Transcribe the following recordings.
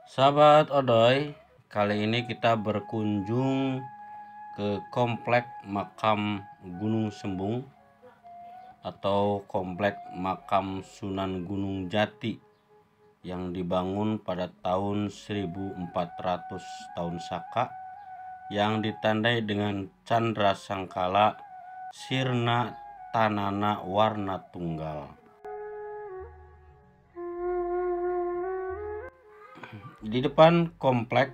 Sahabat Odoy, kali ini kita berkunjung ke komplek makam Gunung Sembung atau komplek makam Sunan Gunung Jati yang dibangun pada tahun 1400 tahun Saka yang ditandai dengan Candra Sangkala Sirna Tanana Warna Tunggal. Di depan komplek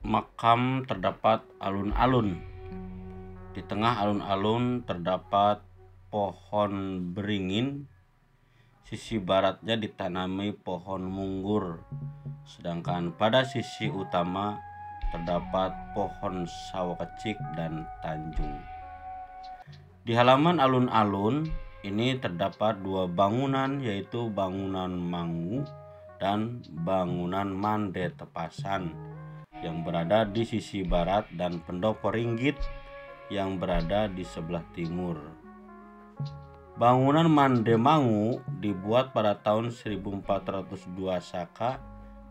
makam terdapat alun-alun. Di tengah alun-alun terdapat pohon beringin. Sisi baratnya ditanami pohon munggur. Sedangkan pada sisi utama terdapat pohon sawo kecik dan tanjung. Di halaman alun-alun ini terdapat dua bangunan, yaitu bangunan Mangu dan bangunan Mande Tepasan yang berada di sisi barat dan pendopo Ringgit yang berada di sebelah timur. Bangunan Mande Mangu dibuat pada tahun 1402 Saka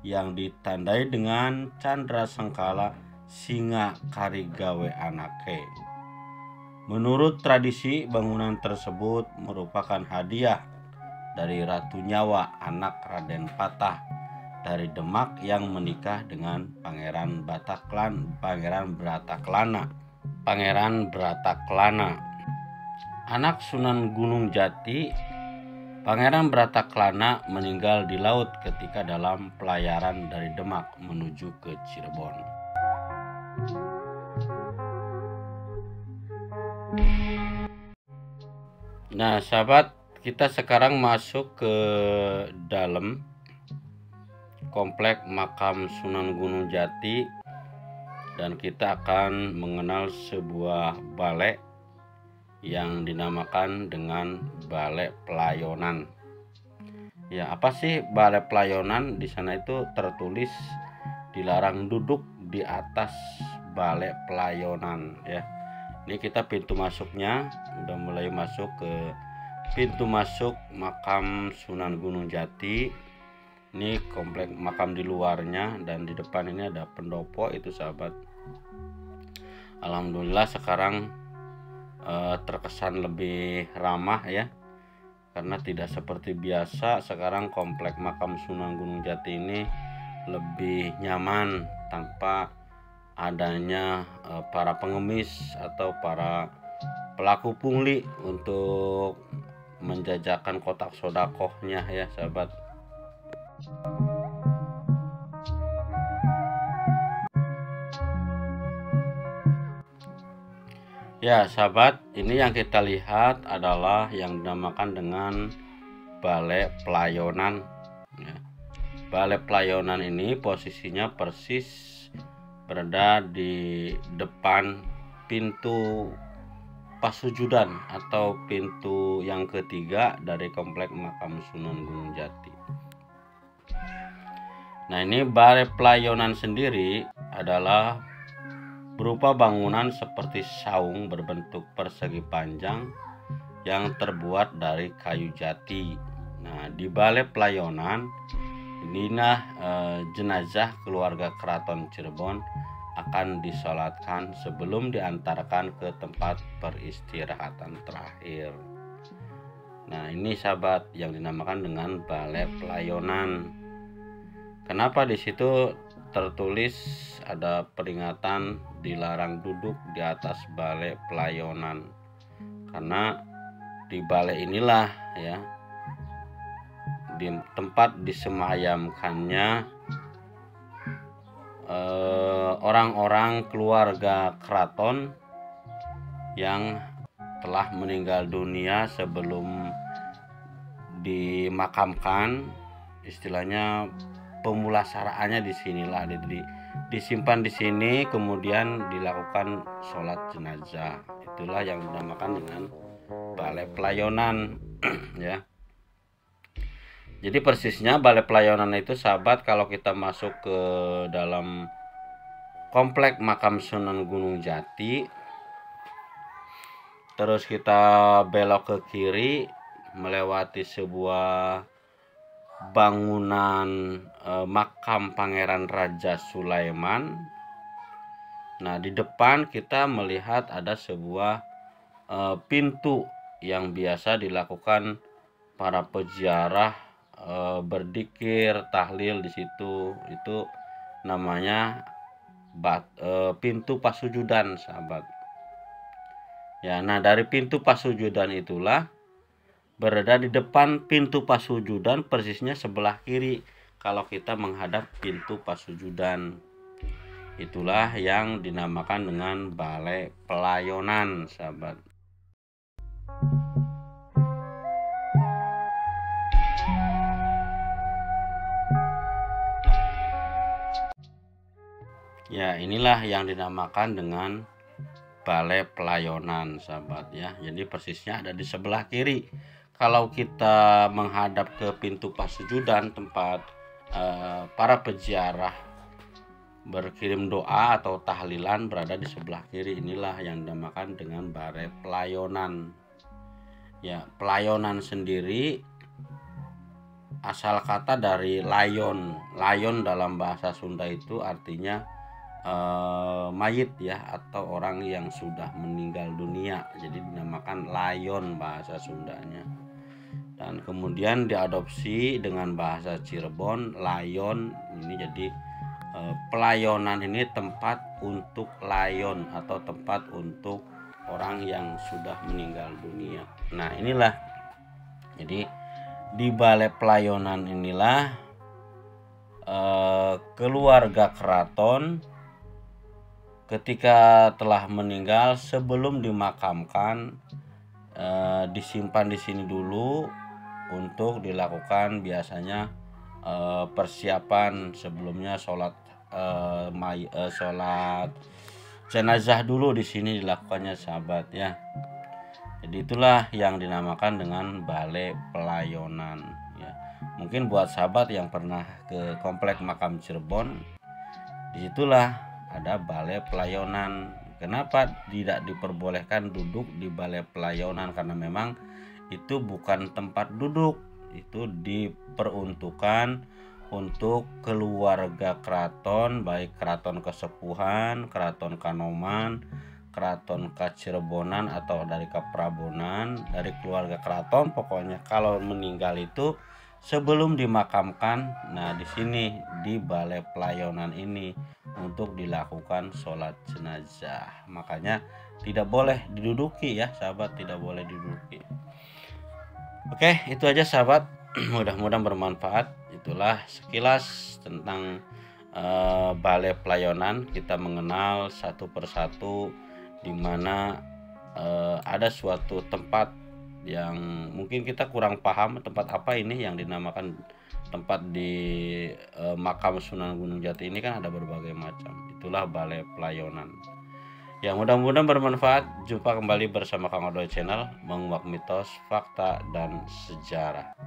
yang ditandai dengan Candra Sangkala Singa Karigawe Anake. Menurut tradisi, bangunan tersebut merupakan hadiah dari Ratu Nyawa, anak Raden Patah dari Demak yang menikah dengan Pangeran Brataklana. Anak Sunan Gunung Jati, Pangeran Brataklana meninggal di laut ketika dalam pelayaran dari Demak menuju ke Cirebon. Nah, sahabat, kita sekarang masuk ke dalam komplek makam Sunan Gunung Jati dan kita akan mengenal sebuah balek yang dinamakan dengan Balek Pelayonan. Ya, apa sih Balek Pelayonan? Di sana itu tertulis dilarang duduk di atas Balek Pelayonan ya. Ini kita pintu masuknya, udah mulai masuk ke pintu masuk makam Sunan Gunung Jati. Ini komplek makam di luarnya, dan di depan ini ada pendopo itu sahabat. Alhamdulillah sekarang terkesan lebih ramah ya, karena tidak seperti biasa. Sekarang komplek makam Sunan Gunung Jati ini lebih nyaman tanpa adanya para pengemis atau para pelaku pungli untuk menjajakan kotak sodakohnya ya sahabat. Ya sahabat, ini yang kita lihat adalah yang dinamakan dengan Balek Pelayonan ya. Balek Pelayonan ini posisinya persis berada di depan pintu pasujudan atau pintu yang ketiga dari komplek makam Sunan Gunung Jati. Nah, ini Balek Pelayonan sendiri adalah berupa bangunan seperti saung berbentuk persegi panjang yang terbuat dari kayu jati. Nah, di Balek Pelayonan inilah jenazah keluarga Keraton Cirebon akan disolatkan sebelum diantarkan ke tempat peristirahatan terakhir. Nah, ini sahabat yang dinamakan dengan Balek Pelayonan. Kenapa di situ tertulis ada peringatan dilarang duduk di atas Balek Pelayonan? Karena di balai inilah ya, di tempat disemayamkannya orang-orang keluarga keraton yang telah meninggal dunia sebelum dimakamkan. Istilahnya pemulasaraannya di sinilah, disimpan di sini, kemudian dilakukan sholat jenazah. Itulah yang dinamakan dengan Balek Pelayonan ya. Jadi persisnya Balek Pelayonan itu sahabat, kalau kita masuk ke dalam komplek makam Sunan Gunung Jati, terus kita belok ke kiri melewati sebuah bangunan makam Pangeran Raja Sulaiman. Nah, di depan kita melihat ada sebuah pintu yang biasa dilakukan para peziarah, berzikir, tahlil di situ. Itu namanya pintu pasujudan, sahabat. Ya, nah dari pintu pasujudan itulah, berada di depan pintu pasujudan persisnya sebelah kiri kalau kita menghadap pintu pasujudan. Itulah yang dinamakan dengan balai pelayonan, sahabat. Ya, inilah yang dinamakan dengan balai pelayonan, sahabat ya. Jadi persisnya ada di sebelah kiri. Kalau kita menghadap ke pintu pasujudan, tempat para peziarah berkirim doa atau tahlilan, berada di sebelah kiri. Inilah yang dinamakan dengan balai pelayonan. Ya, pelayonan sendiri asal kata dari layon. Layon dalam bahasa Sunda itu artinya mayit ya, atau orang yang sudah meninggal dunia. Jadi dinamakan layon bahasa Sundanya. Dan kemudian diadopsi dengan bahasa Cirebon, layon ini jadi pelayonan ini tempat untuk layon atau tempat untuk orang yang sudah meninggal dunia. Nah, inilah jadi di balai pelayonan inilah keluarga keraton ketika telah meninggal sebelum dimakamkan disimpan di sini dulu untuk dilakukan biasanya persiapan sebelumnya sholat sholat jenazah dulu di sini dilakukannya, sahabat ya. Jadi itulah yang dinamakan dengan balai pelayonan ya. Mungkin buat sahabat yang pernah ke komplek makam Cirebon, disitulah ada balai pelayonan. Kenapa tidak diperbolehkan duduk di balai pelayonan? Karena memang itu bukan tempat duduk, itu diperuntukkan untuk keluarga keraton, baik keraton Kasepuhan, keraton Kanoman, keraton Kacirebonan atau dari Kaprabonan, dari keluarga keraton. Pokoknya kalau meninggal itu sebelum dimakamkan, nah di sini di balai pelayonan ini untuk dilakukan sholat jenazah. Makanya tidak boleh diduduki ya, sahabat, tidak boleh diduduki. Oke, itu aja sahabat. Mudah-mudahan bermanfaat. Itulah sekilas tentang balai pelayonan. Kita mengenal satu persatu di mana ada suatu tempat yang mungkin kita kurang paham, tempat apa ini yang dinamakan tempat di makam Sunan Gunung Jati ini kan ada berbagai macam. Itulah balai pelayonan. Ya, mudah-mudahan bermanfaat. Jumpa kembali bersama Kang Odoy Channel, menguak mitos, fakta, dan sejarah.